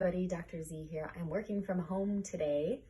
Buddy, Dr. Z here. I'm working from home today,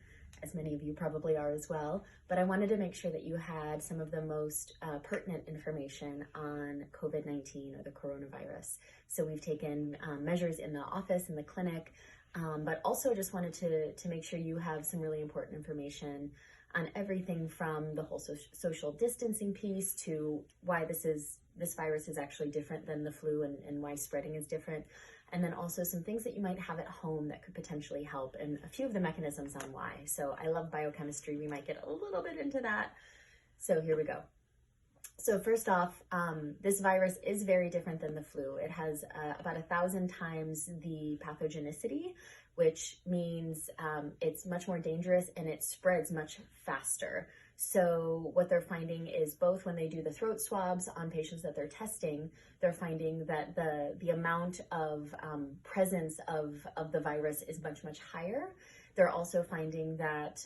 as many of you probably are as well, but I wanted to make sure that you had some of the most pertinent information on COVID-19 or the coronavirus. So we've taken measures in the office, in the clinic, but also just wanted to make sure you have some really important information on everything from the whole social distancing piece to why this virus is actually different than the flu and why spreading is different. And then also some things that you might have at home that could potentially help and a few of the mechanisms on why. So I love biochemistry. We might get a little bit into that. So here we go. So first off, this virus is very different than the flu. It has about 1,000 times the pathogenicity, which means it's much more dangerous and it spreads much faster. So what they're finding is both when they do the throat swabs on patients that they're testing, they're finding that the amount of presence of the virus is much, much higher. They're also finding that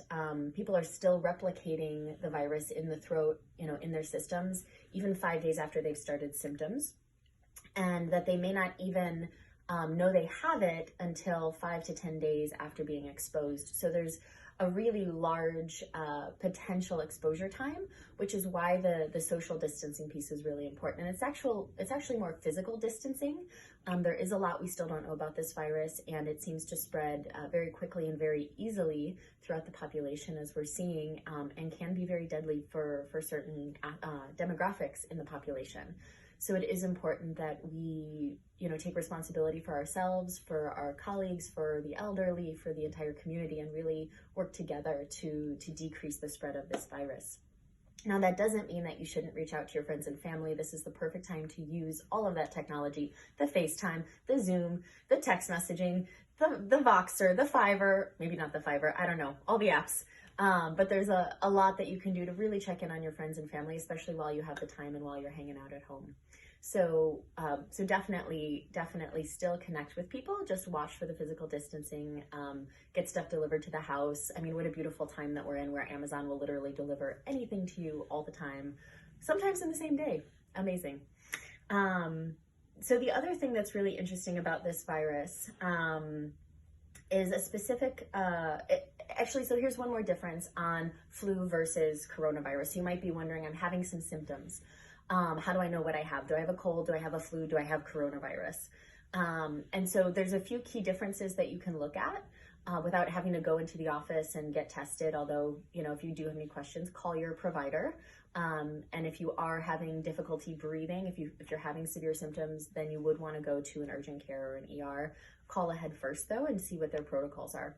people are still replicating the virus in the throat, in their systems, even 5 days after they've started symptoms, and that they may not even know they have it until 5 to 10 days after being exposed. So there's a really large potential exposure time, which is why the social distancing piece is really important. And it's actually more physical distancing. There is a lot we still don't know about this virus, and it seems to spread very quickly and very easily throughout the population, as we're seeing, and can be very deadly for certain demographics in the population. So it is important that we, take responsibility for ourselves, for our colleagues, for the elderly, for the entire community, and really work together to decrease the spread of this virus. Now, that doesn't mean that you shouldn't reach out to your friends and family. This is the perfect time to use all of that technology, the FaceTime, the Zoom, the text messaging, the Voxer, the Fiverr, maybe not the Fiverr, I don't know, all the apps. But there's a lot that you can do to really check in on your friends and family, especially while you have the time and while you're hanging out at home. So definitely still connect with people. Just watch for the physical distancing, get stuff delivered to the house. I mean, what a beautiful time that we're in, where Amazon will literally deliver anything to you all the time, sometimes in the same day. Amazing. So the other thing that's really interesting about this virus is a specific, so here's one more difference on flu versus coronavirus. You might be wondering, I'm having some symptoms. How do I know what I have? Do I have a cold? Do I have a flu? Do I have coronavirus? And so there's a few key differences that you can look at without having to go into the office and get tested. Although, if you do have any questions, call your provider. And if you are having difficulty breathing, if you're having severe symptoms, then you would want to go to an urgent care or an ER. Call ahead first, though, and see what their protocols are.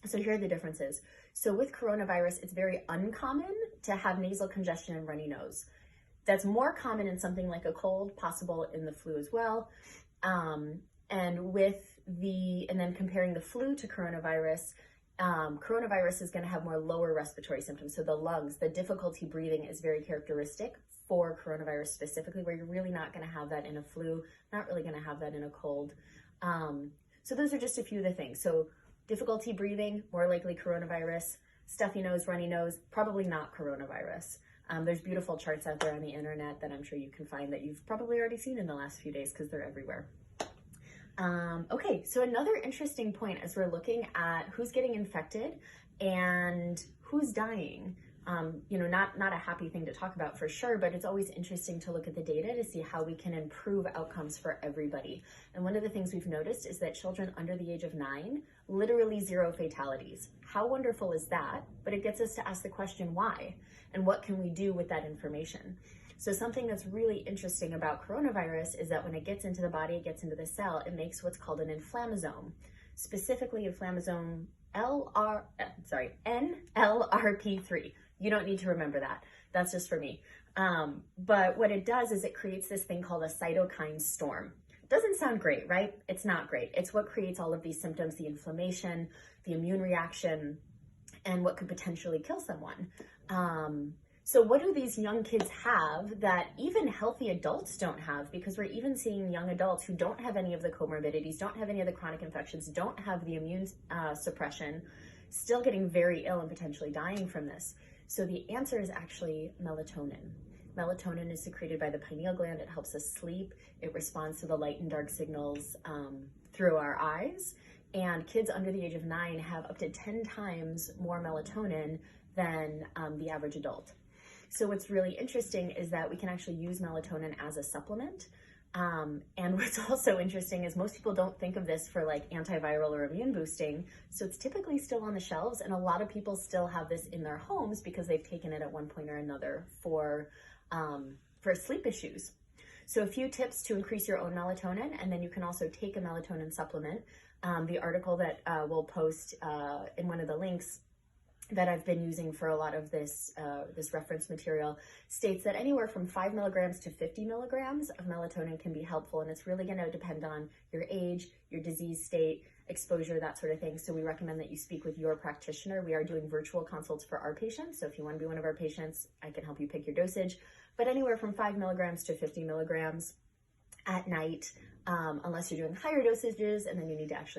So here are the differences. So with coronavirus, it's very uncommon to have nasal congestion and runny nose. That's more common in something like a cold, possible in the flu as well. And then comparing the flu to coronavirus, coronavirus is going to have more lower respiratory symptoms. So the lungs, the difficulty breathing is very characteristic for coronavirus specifically, where you're really not going to have that in a flu, not really going to have that in a cold. So those are just a few of the things. So difficulty breathing, more likely coronavirus. Stuffy nose, runny nose, probably not coronavirus. There's beautiful charts out there on the internet that I'm sure you can find that you've probably already seen in the last few days because they're everywhere. Okay, so another interesting point as we're looking at who's getting infected and who's dying. Not a happy thing to talk about for sure, but it's always interesting to look at the data to see how we can improve outcomes for everybody. And one of the things we've noticed is that children under the age of 9, literally 0 fatalities. How wonderful is that? But it gets us to ask the question, why? And what can we do with that information? So something that's really interesting about coronavirus is that when it gets into the body, it gets into the cell, it makes what's called an inflammasome, specifically inflammasome NLRP3. You don't need to remember that. That's just for me. But what it does is it creates this thing called a cytokine storm. Doesn't sound great, right? It's not great. It's what creates all of these symptoms, the inflammation, the immune reaction, and what could potentially kill someone. So what do these young kids have that even healthy adults don't have? Because we're even seeing young adults who don't have any of the comorbidities, don't have any of the chronic infections, don't have the immune suppression, still getting very ill and potentially dying from this. So the answer is actually melatonin. Melatonin is secreted by the pineal gland. It helps us sleep. It responds to the light and dark signals through our eyes. And kids under the age of 9 have up to 10 times more melatonin than the average adult. So what's really interesting is that we can actually use melatonin as a supplement. And what's also interesting is most people don't think of this for like antiviral or immune boosting. So it's typically still on the shelves, and a lot of people still have this in their homes because they've taken it at one point or another for sleep issues. So a few tips to increase your own melatonin, and then you can also take a melatonin supplement. The article that we'll post in one of the links that I've been using for a lot of this reference material states that anywhere from 5 milligrams to 50 milligrams of melatonin can be helpful, and it's really going to depend on your age, your disease state, exposure, that sort of thing. So we recommend that you speak with your practitioner. We are doing virtual consults for our patients, so if you want to be one of our patients, I can help you pick your dosage, but anywhere from 5 milligrams to 50 milligrams at night, unless you're doing higher dosages, and then you need to actually